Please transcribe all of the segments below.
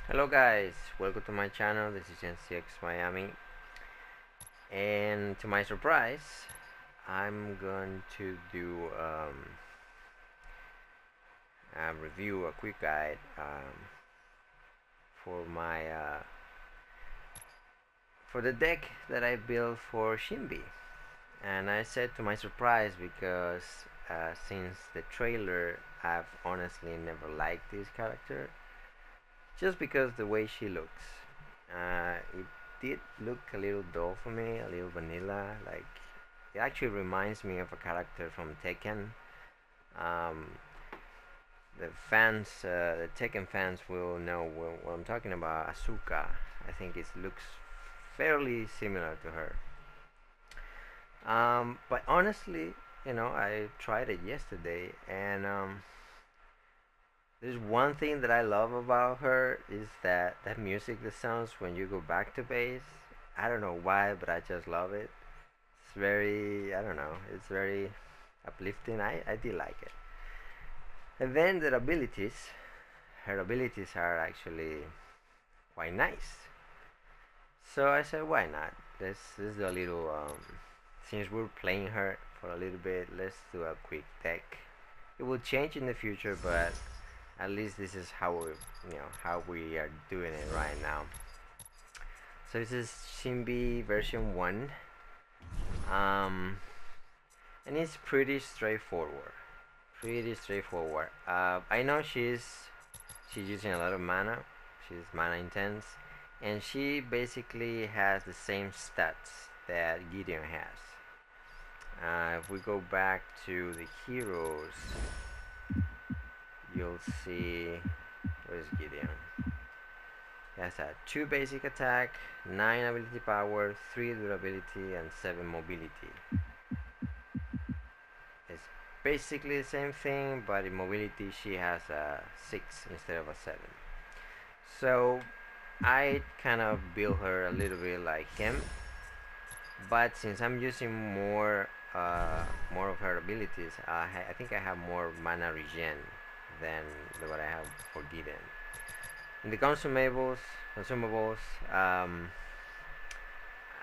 Hello guys, welcome to my channel. This is NCXMIAMI, and to my surprise I'm going to do a review, a quick guide for my for the deck that I built for Shinbi. And I said to my surprise because since the trailer I've honestly never liked this character, just because the way she looks. It did look a little dull for me, a little vanilla. Like, it actually reminds me of a character from Tekken. Um, the Tekken fans will know what I'm talking about. Asuka. I think it looks fairly similar to her. But honestly, I tried it yesterday, and there's one thing that I love about her is that music that sounds when you go back to base. I don't know why, but I just love it. It's very, I don't know, it's very uplifting. I did like it. And then her abilities are actually quite nice. So I said, why not? Let's do a little, since we're playing her for a little bit, let's do a quick deck. It will change in the future, but at least this is how we are doing it right now. So this is Shinbi version 1, um, and it's pretty straightforward. I know she's using a lot of mana. She's mana intense, and she basically has the same stats that Gideon has. If we go back to the heroes, you'll see, where's Gideon? He has a 2 basic attack, 9 ability power, 3 durability, and 7 mobility. It's basically the same thing, but in mobility she has a 6 instead of a 7. So I kind of built her a little bit like him, but since I'm using more of her abilities, I think I have more mana regen than what I have for Gideon. In the consumables,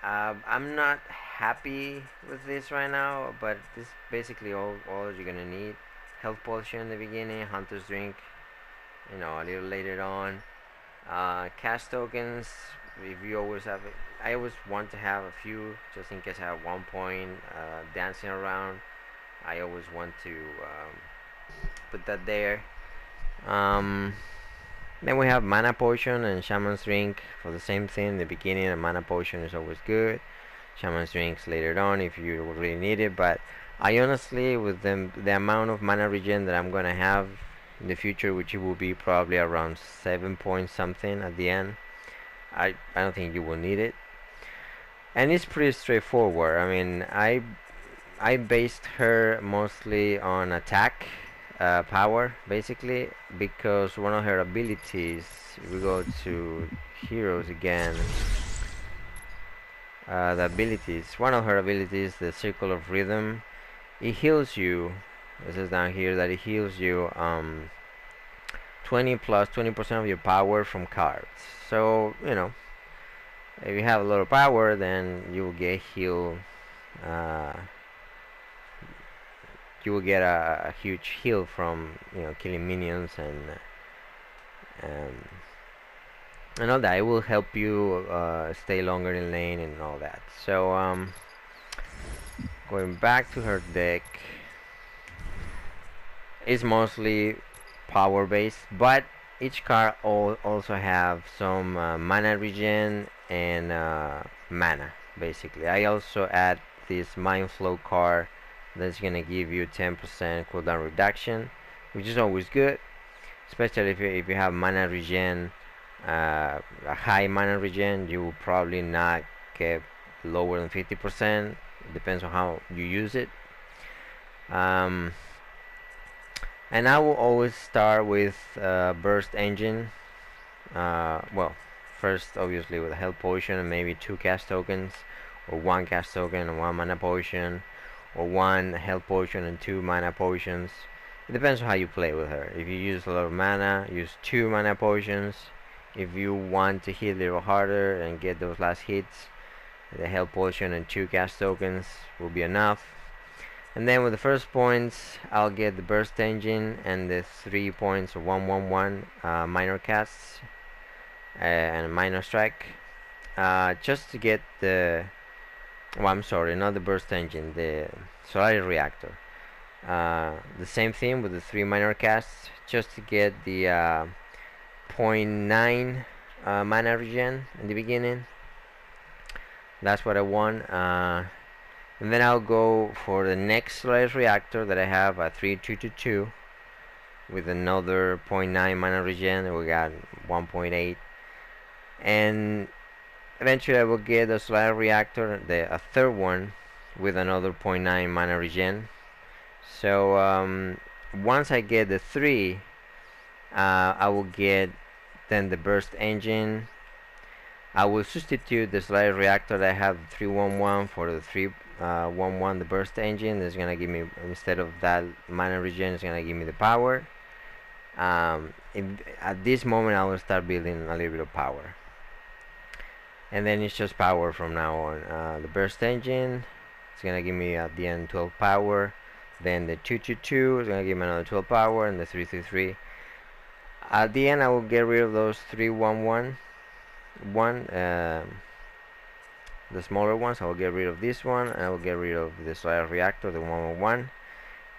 I'm not happy with this right now, but this is basically all you're gonna need. Health potion in the beginning, hunter's drink, a little later on. Cash tokens, if you always have it. I always want to have a few, just in case I have one point dancing around. I always want to put that there. Um, Then we have mana potion and shaman's drink for the same thing. In the beginning, a mana potion is always good. Shaman's drinks later on if you really need it. But I honestly, with the amount of mana regen that I'm gonna have in the future, which it will be probably around 7 point something at the end, I don't think you will need it. And it's pretty straightforward. I mean, I based her mostly on attack power, basically, because one of her abilities, if we go to heroes again, one of her abilities, the circle of rhythm, it heals you. This is down here that it heals you 20 plus 20% of your power from cards. So if you have a lot of power, then you will get heal. Uh, you will get a huge heal from killing minions um, and all that. It will help you stay longer in lane and all that. So going back to her deck, it's mostly power based, but each card also have some mana regen and mana. Basically, I also add this mind flow card that's gonna give you 10% cooldown reduction, which is always good, especially if you have mana regen, a high mana regen. You will probably not get lower than 50%. It depends on how you use it. And I will always start with burst engine. Well, first obviously with a health potion and maybe 2 cast tokens, or 1 cast token and 1 mana potion, or 1 health potion and 2 mana potions. It depends on how you play with her. If you use a lot of mana, use 2 mana potions. If you want to hit a little harder and get those last hits, the health potion and 2 gas tokens will be enough. And then with the first points, I'll get the burst engine and the 3 points of 111 minor casts and a minor strike, just to get the, well, I'm sorry, not the burst engine, the solar reactor. The same thing with the 3 minor casts, just to get the 0.9 mana regen in the beginning. That's what I want. And then I'll go for the next Solaris reactor that I have at 3222 with another 0.9 mana regen, and we got 1.8. And eventually I will get a Solaris reactor, a third one, with another 0.9 mana regen. So once I get the 3, I will get then the burst engine. I will substitute the Solaris reactor that I have 311 for the 311 the burst engine. That's gonna give me, instead of that mana regen, it's gonna give me the power. At this moment I will start building a little bit of power, and then it's just power from now on. The burst engine, it's gonna give me at the end 12 power. Then the 222 is gonna give me another 12 power, and the 333. At the end I will get rid of those 311 the smaller ones. I will get rid of this one, and I will get rid of the Solaris reactor, the 111,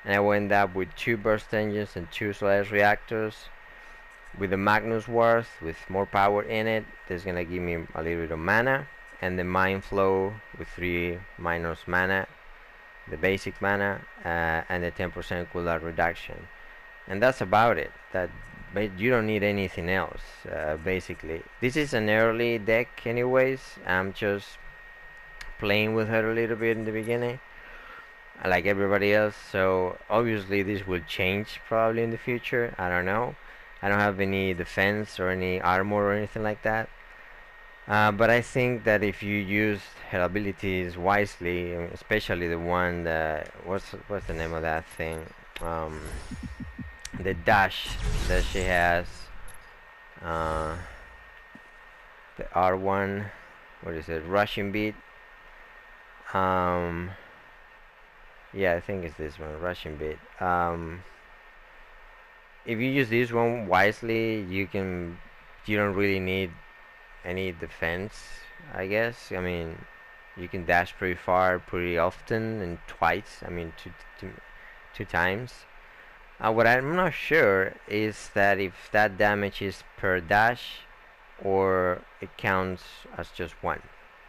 and I will end up with 2 burst engines and 2 Solaris reactors with the Magnus Worth with more power in it. That's gonna give me a little bit of mana, and the Mind Flow with 3 minus mana, the basic mana, and the 10% cooldown reduction. And that's about it. But you don't need anything else, basically. This is an early deck anyways. I'm just playing with her a little bit in the beginning, like everybody else. So obviously this will change probably in the future. I don't know. I don't have any defense or any armor or anything like that. But I think that if you use her abilities wisely, especially the one that, what's the name of that thing? The dash that she has, the R1, what is it, rushing beat. Yeah, I think it's this one, rushing beat. If you use this one wisely, you don't really need any defense, I guess. I mean, you can dash pretty far pretty often, and twice, I mean two times. What I'm not sure is that if that damage is per dash or it counts as just one.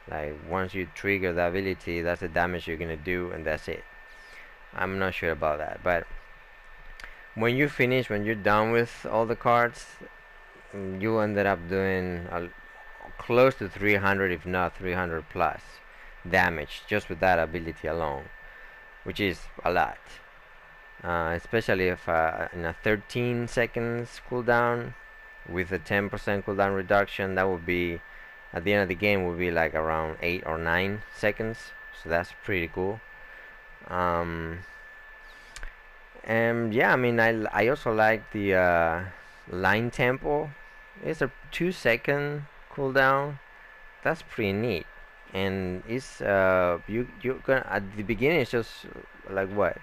Like once you trigger the ability, that's the damage you're gonna do, and that's it. I'm not sure about that, but when you finish, when you're done with all the cards, you ended up doing close to 300, if not 300 plus damage just with that ability alone, which is a lot. Especially if in a 13 seconds cooldown with a 10% cooldown reduction, that would be, at the end of the game, would be like around 8 or 9 seconds. So that's pretty cool. And yeah, I mean, I also like the line tempo. It's a 2-second cooldown. That's pretty neat. And it's you gonna, at the beginning it's just like what,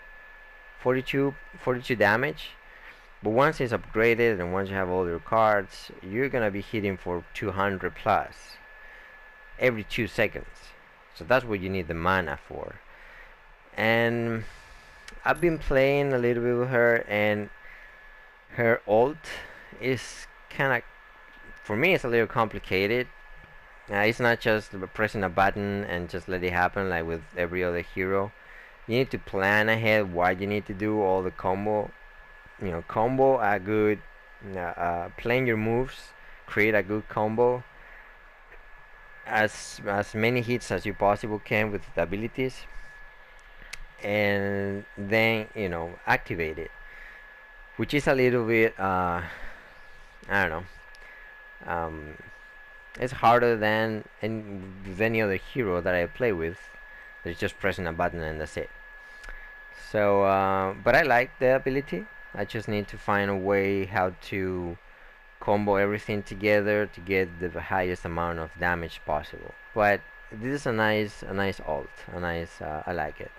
42 damage, but once it's upgraded and once you have all your cards, you're gonna be hitting for 200 plus every 2 seconds. So that's what you need the mana for. And I've been playing a little bit with her, and her ult is kind of, for me, it's a little complicated. It's not just pressing a button and just let it happen like with every other hero. You need to plan ahead what you need to do, all the combo, combo a good, playing your moves, create a good combo, as many hits as you possibly can with the abilities, and then activate it, which is a little bit I don't know, it's harder than with any other hero that I play with. It's just pressing a button and that's it. So but I like the ability. I just need to find a way how to combo everything together to get the highest amount of damage possible. But this is a nice alt, a nice, I like it.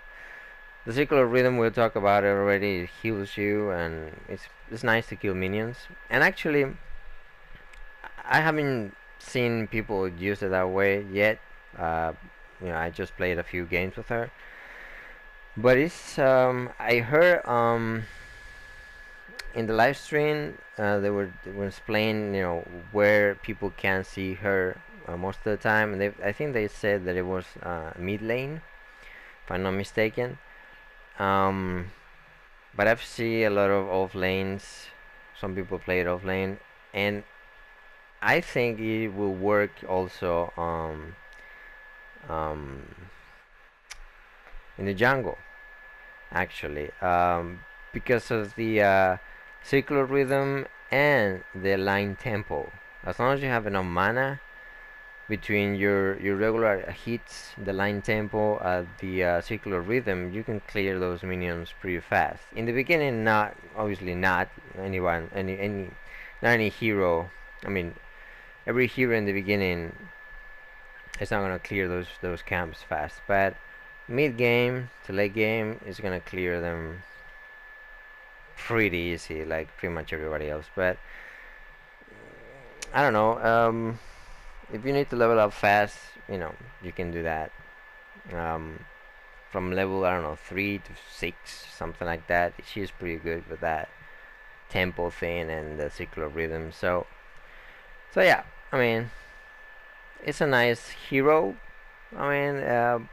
The circular rhythm, we'll talk about it already. It heals you, and it's nice to kill minions. And actually, I haven't seen people use it that way yet. Uh, I just played a few games with her, but it's I heard in the live stream they were explaining where people can see her most of the time, and I think they said that it was mid lane, if I'm not mistaken. Um, but I've seen a lot of off lanes. Some people play it off lane, and I think it will work also um, in the jungle, actually, because of the circular rhythm and the line tempo. As long as you have enough mana between your regular hits, the line tempo, the circular rhythm, you can clear those minions pretty fast. In the beginning, not obviously not anyone, not any hero. I mean, every hero in the beginning is not gonna clear those camps fast, but mid game to late game is gonna clear them pretty easy, like pretty much everybody else. But I don't know. If you need to level up fast, you can do that. Um, from level, I don't know, 3 to 6, something like that. She's pretty good with that tempo thing and the circular rhythm. So yeah. I mean, it's a nice hero. I mean,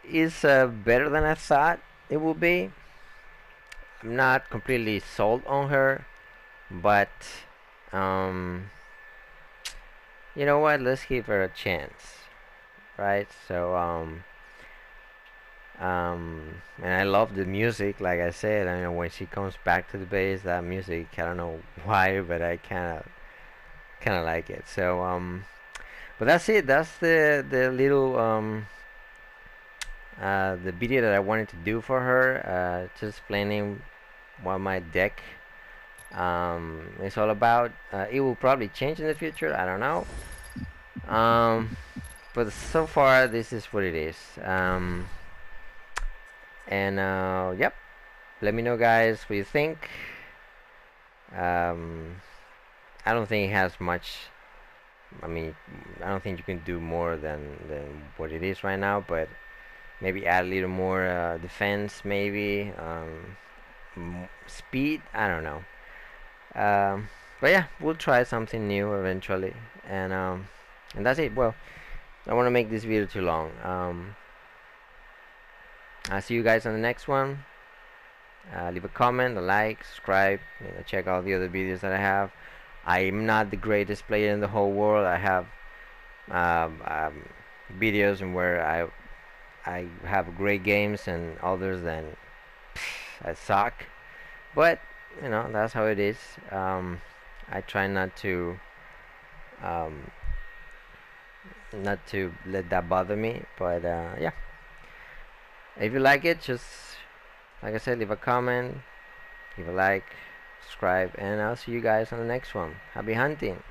it's better than I thought it would be. I'm not completely sold on her, but um, you know what? Let's give her a chance, right? And I love the music, like I said. I mean, when she comes back to the base, that music, I don't know why, but I kind of like it. But that's it. That's the little the video that I wanted to do for her. Just explaining what my deck is all about. It will probably change in the future. I don't know. But so far, this is what it is. And yep. Let me know, guys, what you think. Um, I don't think it has much. I mean, I don't think you can do more than what it is right now, but maybe add a little more defense, maybe speed. I don't know. But yeah, we'll try something new eventually, and that's it. Well, I don't want to make this video too long. I'll see you guys on the next one. Leave a comment, a like, subscribe, check out the other videos that I have. I'm not the greatest player in the whole world. I have videos in where I have great games and others then I suck. But that's how it is. I try um, not to let that bother me. But yeah, if you like it, just like I said, leave a comment, give a like, subscribe, and I'll see you guys on the next one. Happy hunting!